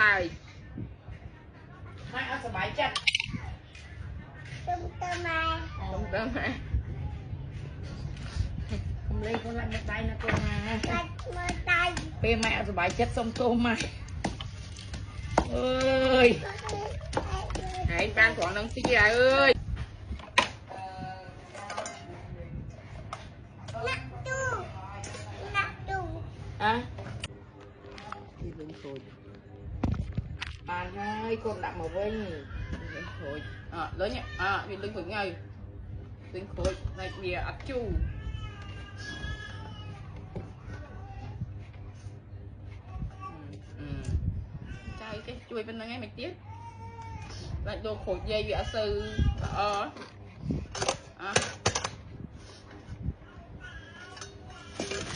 lại hai ăn sờ bài chắc Tung tơ mai. không tơ mai không lên con lại một tay nè con à Một tay. bê mẹ sờ bài chất xong tôm mai ơi hãy ban còn đang xí lại ơi à đi đứng thôi bàn hai con đặt màu vinh đứng thôi lớn nhá đi đứng vững ngay đứng thôi này bìa ắt chu trai cái chui bên ngay mày tiếc lại đồ khổ dây bị sư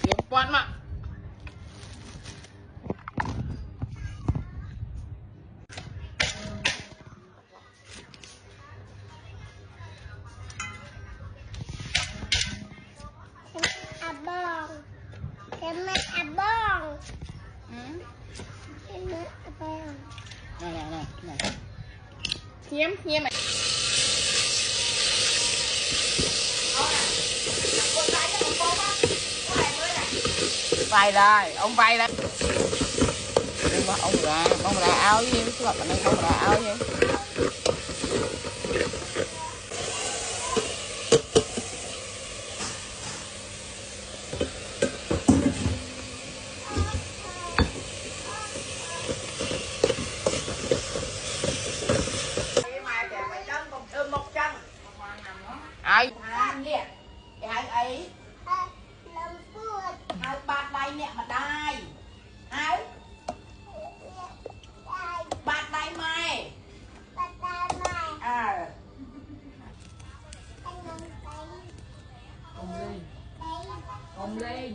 điểm quan mà Abang. Kemet abang. Kemet abang. này hiếm mày vay đây ông vay đây ông ra áo với em chứ bạn này không ra áo với ai nè cái hai ấy hai ba tay nè mà đai hai ba tay mày ông lên